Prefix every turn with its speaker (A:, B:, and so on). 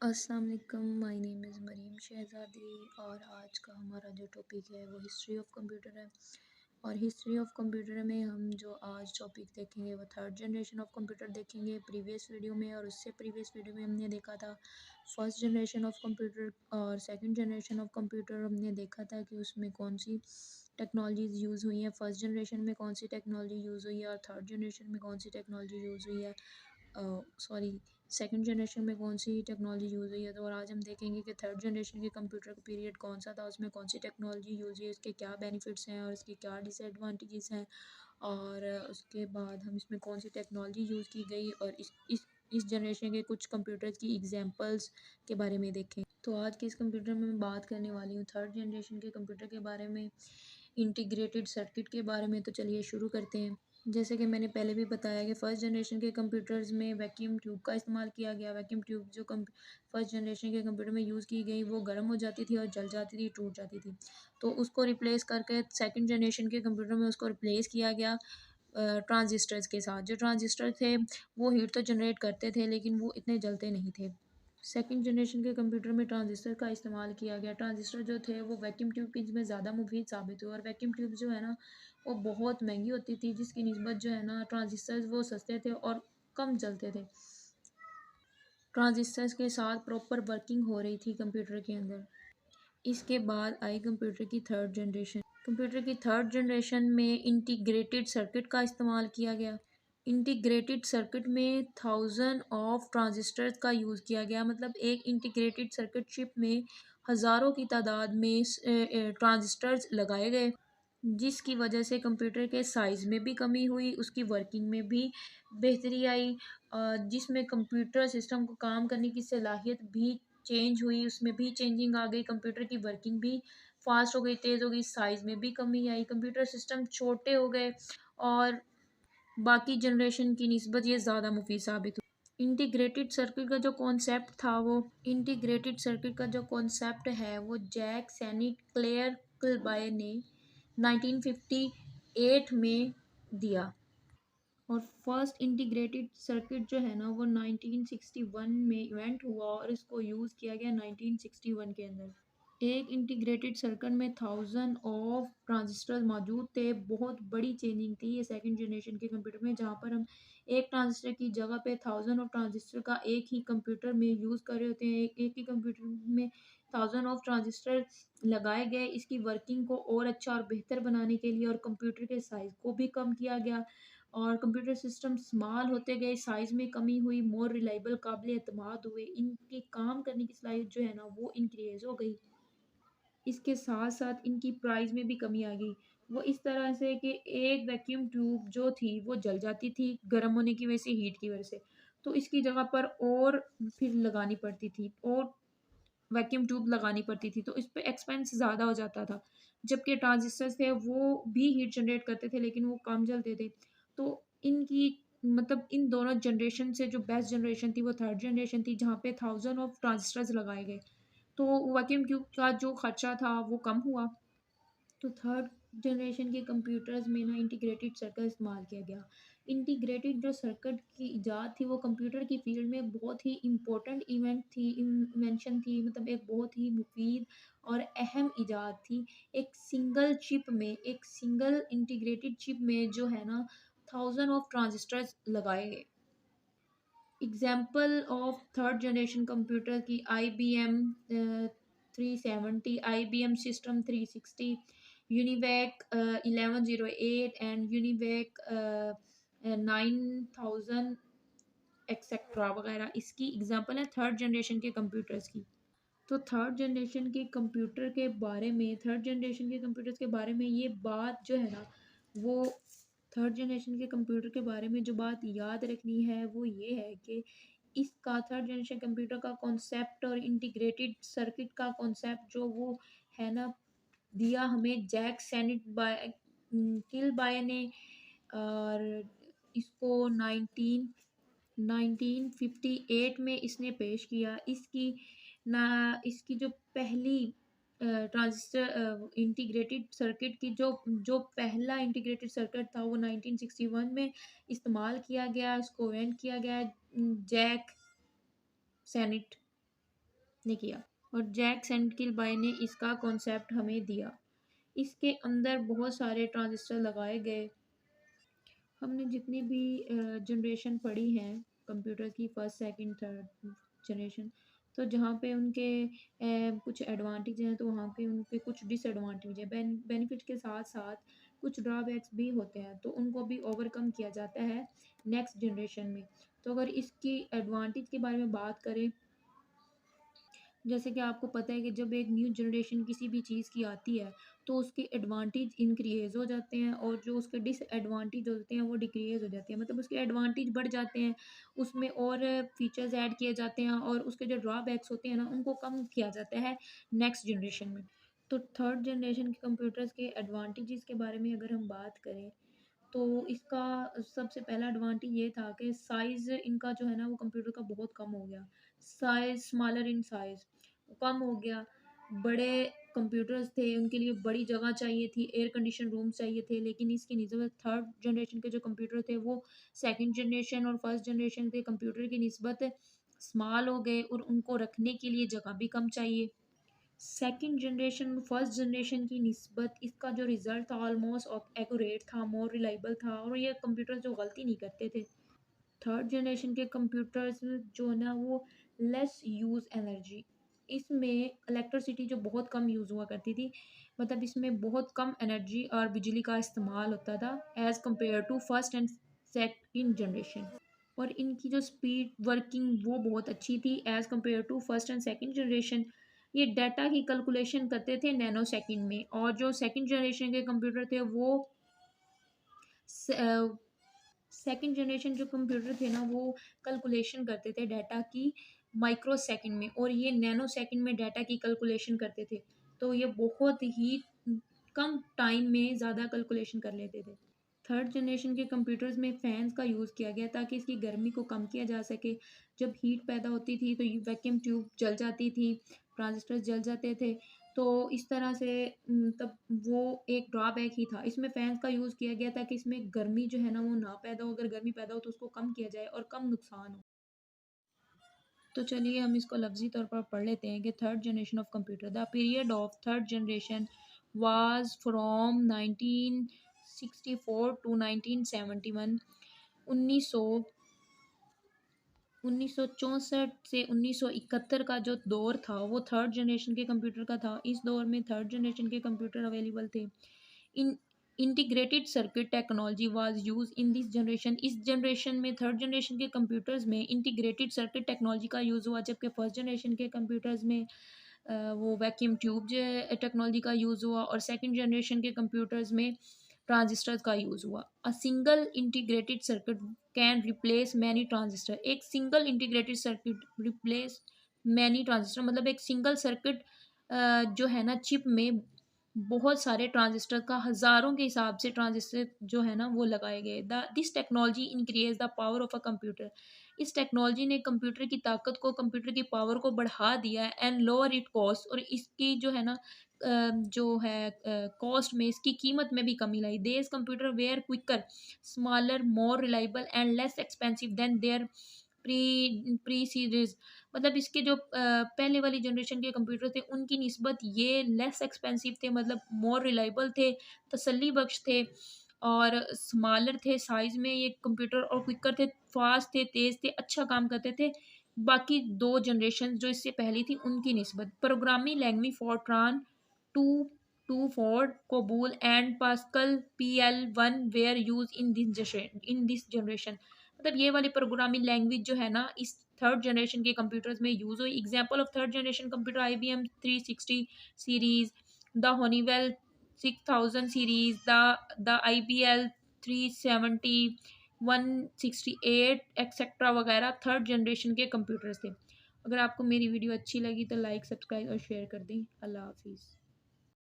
A: अस्सलाम वालेकुम, my name is Maryam शहज़ादी और आज का हमारा जो टॉपिक है वो हिस्ट्री ऑफ कंप्यूटर है। और हिस्ट्री ऑफ कंप्यूटर में हम जो आज टॉपिक देखेंगे वो थर्ड जनरेशन ऑफ कंप्यूटर देखेंगे प्रीवियस वीडियो में। और उससे प्रीवियस वीडियो में हमने देखा था फर्स्ट जनरेशन ऑफ कंप्यूटर और सेकंड जनरेशन ऑफ कंप्यूटर। हमने देखा था कि उसमें कौन सी टेक्नोलॉजीज़ यूज़ हुई हैं, फर्स्ट जनरेशन में कौन सी टेक्नोलॉजी यूज़ हुई है और थर्ड जनरेशन में कौन सी टेक्नोलॉजी यूज़ हुई है, सॉरी सेकंड जनरेशन में कौन सी टेक्नोलॉजी यूज़ हुई है। तो और आज हम देखेंगे कि थर्ड जनरेशन के कंप्यूटर का पीरियड कौन सा था, उसमें कौन सी टेक्नोलॉजी यूज़ हुई है, उसके क्या बेनिफिट्स हैं और उसके क्या डिसएडवांटेजेस हैं। और उसके बाद हम इसमें कौन सी टेक्नोलॉजी यूज़ की गई और इस जनरेशन के कुछ कंप्यूटर्स की एग्जांपल्स के बारे में देखें। तो आज के इस कंप्यूटर में मैं बात करने वाली हूँ थर्ड जनरेशन के कंप्यूटर के बारे में, इंटीग्रेटेड सर्किट के बारे में। तो चलिए शुरू करते हैं। जैसे कि मैंने पहले भी बताया कि फर्स्ट जनरेशन के कंप्यूटर्स में वैक्यूम ट्यूब का इस्तेमाल किया गया। वैक्यूम ट्यूब जो फर्स्ट जनरेशन के कंप्यूटर में यूज़ की गई वो गर्म हो जाती थी और जल जाती थी, टूट जाती थी। तो उसको रिप्लेस करके सेकंड जनरेशन के कंप्यूटर में उसको रिप्लेस किया गया ट्रांजिस्टर्स के साथ। जो ट्रांजिस्टर थे वो हीट तो जनरेट करते थे लेकिन वो इतने जलते नहीं थे। सेकंड जनरेशन के कंप्यूटर में ट्रांजिस्टर का इस्तेमाल किया गया। ट्रांजिस्टर जो थे वो वैक्यूम ट्यूब की में ज़्यादा मुफीद साबित हुए। और वैक्यूम ट्यूब जो है ना वो बहुत महंगी होती थी, जिसकी निस्बत जो है ना ट्रांजिस्टर्स वो सस्ते थे और कम चलते थे। ट्रांजिस्टर्स के साथ प्रॉपर वर्किंग हो रही थी कंप्यूटर के अंदर। इसके बाद आई कंप्यूटर की थर्ड जनरेशन। कंप्यूटर की थर्ड जनरेशन में इंटीग्रेटेड सर्किट का इस्तेमाल किया गया। इंटीग्रेटेड सर्किट में थाउजेंड ऑफ ट्रांजिस्टर्स का यूज़ किया गया। मतलब एक इंटीग्रेटेड सर्किट चिप में हज़ारों की तादाद में ट्रांजिस्टर्स लगाए गए, जिसकी वजह से कंप्यूटर के साइज़ में भी कमी हुई, उसकी वर्किंग में भी बेहतरी आई। जिसमें कंप्यूटर सिस्टम को काम करने की सलाहियत भी चेंज हुई, उसमें भी चेंजिंग आ गई, कंप्यूटर की वर्किंग भी फास्ट हो गई, तेज़ हो गई, साइज़ में भी कमी आई, कंप्यूटर सिस्टम छोटे हो गए और बाकी जनरेशन की निस्बत ये ज़्यादा मुफीद साबित हुई। इंटीग्रेटेड सर्किट का जो कॉन्सेप्ट है वो जैक सैनी क्लेयर क्लबाय ने 1958 में दिया। और फर्स्ट इंटीग्रेटेड सर्किट जो है ना वो 1961 में इवेंट हुआ और इसको यूज़ किया गया 1961 के अंदर। एक इंटीग्रेटेड सर्किट में थाउजेंड ऑफ ट्रांजिस्टर मौजूद थे। बहुत बड़ी चेंजिंग थी ये सेकंड जनरेशन के कंप्यूटर में, जहाँ पर हम एक ट्रांजिस्टर की जगह पे थाउजेंड ऑफ ट्रांजिस्टर का एक ही कंप्यूटर में यूज़ कर रहे होते हैं। एक ही कंप्यूटर में थाउजेंड ऑफ ट्रांजिस्टर लगाए गए इसकी वर्किंग को और अच्छा और बेहतर बनाने के लिए, और कंप्यूटर के साइज़ को भी कम किया गया और कंप्यूटर सिस्टम स्मॉल होते गए, साइज़ में कमी हुई, मोर रिलायबल काबिल एतमाद हुए, इनकी काम करने की सलाहियत जो है ना वो इंक्रीज़ हो गई। इसके साथ साथ इनकी प्राइस में भी कमी आ गई। वो इस तरह से कि एक वैक्यूम ट्यूब जो थी वो जल जाती थी गर्म होने की वजह से, हीट की वजह से। तो इसकी जगह पर और फिर लगानी पड़ती थी और वैक्यूम ट्यूब लगानी पड़ती थी, तो इस पे एक्सपेंस ज़्यादा हो जाता था। जबकि ट्रांजिस्टर्स थे वो भी हीट जनरेट करते थे लेकिन वो कम जलते थे। तो इनकी मतलब इन दोनों जनरेशन से जो बेस्ट जनरेशन थी वो थर्ड जनरेशन थी, जहाँ पे थाउजेंड ऑफ ट्रांजिस्टर्स लगाए गए। तो वैक्यूम ट्यूब का जो खर्चा था वो कम हुआ। तो थर्ड जनरेशन के कंप्यूटर्स में ना इंटीग्रेटेड सर्किट इस्तेमाल किया गया। इंटीग्रेटेड जो सर्किट की इजाद थी वो कंप्यूटर की फील्ड में बहुत ही इम्पोर्टेंट इन्वेंशन थी, मतलब एक बहुत ही मुफीद और अहम इजाद थी। एक सिंगल इंटीग्रेटेड चिप में जो है ना थाउजेंड ऑफ ट्रांजिस्टर्स लगाए गए। Example of third generation computer की IBM 370, IBM system 360, UNIVAC 1108 and UNIVAC 9000 etcetera वगैरह इसकी एग्जाम्पल है थर्ड जनरेशन के कंप्यूटर्स की। तो थर्ड जनरेशन के कंप्यूटर्स के बारे में ये बात जो है ना वो थर्ड जनरेशन के कंप्यूटर के बारे में जो बात याद रखनी है वो ये है कि इसका थर्ड जनरेशन कंप्यूटर का कॉन्सेप्ट और इंटीग्रेटेड सर्किट का कॉन्सेप्ट जो वो है ना दिया हमें जैक सैनिट बाय किल बाय ने। और इसको 1958 में इसने पेश किया। इसकी जो पहली ट्रांजिस्टर इंटीग्रेटेड सर्किट की जो जो पहला इंटीग्रेटेड सर्किट था वो 1961 में इस्तेमाल किया गया, इसको इन्वेंट किया गया जैक सैनिट ने किया। और जैक सेंटकिलबाई ने इसका कॉन्सेप्ट हमें दिया। इसके अंदर बहुत सारे ट्रांजिस्टर लगाए गए। हमने जितनी भी जनरेशन पढ़ी है कंप्यूटर की, फर्स्ट सेकंड थर्ड जनरेशन, तो जहाँ पे उनके कुछ एडवांटेज हैं तो वहाँ पे उनके कुछ डिसएडवांटेज है। बेनिफिट के साथ साथ कुछ ड्रॉबैक्स भी होते हैं, तो उनको भी ओवरकम किया जाता है नेक्स्ट जनरेशन में। तो अगर इसकी एडवांटेज के बारे में बात करें, जैसे कि आपको पता है कि जब एक न्यू जनरेशन किसी भी चीज़ की आती है तो उसके एडवांटेज इंक्रीज हो जाते हैं और जो उसके डिसएडवांटेज होते हैं वो डिक्रीज हो जाते हैं। मतलब उसके एडवांटेज बढ़ जाते हैं, उसमें और फीचर्स ऐड किए जाते हैं, और उसके जो ड्रॉबैक्स होते हैं ना उनको कम किया जाता है नेक्स्ट जनरेशन में। तो थर्ड जनरेशन के कंप्यूटर्स के एडवांटेजेस के बारे में अगर हम बात करें, तो इसका सबसे पहला एडवांटेज ये था कि साइज़ इनका जो है ना वो कंप्यूटर का बहुत कम हो गया। साइज़ स्मॉलर इन साइज़ कम हो गया। बड़े कंप्यूटर्स थे, उनके लिए बड़ी जगह चाहिए थी, एयर कंडीशन रूम चाहिए थे, लेकिन इसकी निस्बत थर्ड जनरेशन के जो कंप्यूटर थे वो सेकंड जनरेशन और फर्स्ट जनरेशन के कंप्यूटर की निस्बत स्मॉल हो गए और उनको रखने के लिए जगह भी कम चाहिए। सेकंड जनरेशन फर्स्ट जनरेशन की निस्बत इसका जो रिज़ल्ट था ऑलमोस्ट एक्यूरेट था, मोर रिलायबल था, और ये कंप्यूटर जो गलती नहीं करते थे। थर्ड जनरेशन के कंप्यूटर्स जो है ना वो लेस यूज़ एनर्जी, इसमें इलेक्ट्रिसिटी जो बहुत कम यूज़ हुआ करती थी, मतलब इसमें बहुत कम एनर्जी और बिजली का इस्तेमाल होता था as compared to first and second generation. और इनकी जो स्पीड वर्किंग वो बहुत अच्छी थी as compared to first and second generation. ये डाटा की कैलकुलेशन करते थे नैनो सेकंड में, और जो सेकंड जनरेशन के कंप्यूटर थे वो सेकंड जनरेशन जो कंप्यूटर थे ना वो कैलकुलेशन करते थे डाटा की माइक्रो सेकंड में, और ये नैनो सेकंड में डाटा की कैलकुलेशन करते थे। तो ये बहुत ही कम टाइम में ज़्यादा कैलकुलेशन कर लेते थे। थर्ड जनरेशन के कंप्यूटर्स में फ़ैन्स का यूज़ किया गया ताकि इसकी गर्मी को कम किया जा सके। जब हीट पैदा होती थी तो वैक्यूम ट्यूब जल जाती थी, ट्रांजिस्टर जल जाते थे। तो इस तरह से तब वो एक ड्रॉबैक ही था। इसमें फ़ैन्स का यूज़ किया गया ताकि इसमें गर्मी जो है ना वो ना पैदा हो, अगर गर्मी पैदा हो तो उसको कम किया जाए और कम नुकसान हो। तो चलिए हम इसको लफ्ज़ी तौर पर पढ़ लेते हैं कि third generation of computer, the period of third generation was from 1964 to 1971। 1900 1964 से 1971 का जो दौर था वो थर्ड जनरेशन के कंप्यूटर का था। इस दौर में थर्ड जनरेशन के कंप्यूटर अवेलेबल थे। In integrated circuit technology was use in this generation. इस जनरेशन में थर्ड जनरेशन के कंप्यूटर्स में इंटीग्रेटेड सर्किट टेक्नोलॉजी का यूज़ हुआ, जबकि फर्स्ट जनरेशन के कंप्यूटर्स में वो वैक्यूम ट्यूब टेक्नोलॉजी का यूज़ हुआ, और सेकंड जनरेशन के कंप्यूटर्स में ट्रांजिस्टर्स का यूज़ हुआ। A single integrated circuit can replace many transistor. एक single integrated circuit replace many transistor, मतलब एक सिंगल सर्किट जो है ना चिप में बहुत सारे ट्रांजिस्टर का हज़ारों के हिसाब से ट्रांजिस्टर जो है ना वो लगाए गए। The this technology increase the power of a computer. इस टेक्नोलॉजी ने कंप्यूटर की ताकत को, कंप्यूटर की पावर को बढ़ा दिया है, एंड लोअर इट कॉस्ट, और इसकी जो है ना जो है कॉस्ट में, इसकी कीमत में भी कमी लाई। These computer were quicker, smaller, more reliable and less expensive than their pre series. मतलब इसके जो पहले वाली जनरेशन के कंप्यूटर थे उनकी निस्बत ये लेस एक्सपेंसिव थे, मतलब मोर रिलायबल थे, तसल्ली बख्श थे, और स्मॉलर थे साइज में ये कंप्यूटर, और क्विकर थे, फास्ट थे, तेज़ थे, अच्छा काम करते थे बाकी दो जनरेशन जो इससे पहली थी उनकी निस्बत। Programming language Fortran two two four COBOL and Pascal PL1 were use in this generation. मतलब ये वाली प्रोग्रामिंग लैंग्वेज जो है ना इस थर्ड जनरेशन के कंप्यूटर्स में यूज़ हुई। Example of third generation computer IBM 360 series, the Honeywell 6000 series, the IBL 370, 168 etcetera वगैरह थर्ड जनरेशन के कंप्यूटर्स थे। अगर आपको मेरी वीडियो अच्छी लगी तो लाइक, सब्सक्राइब और शेयर कर दें। अल्लाह हाफिज़।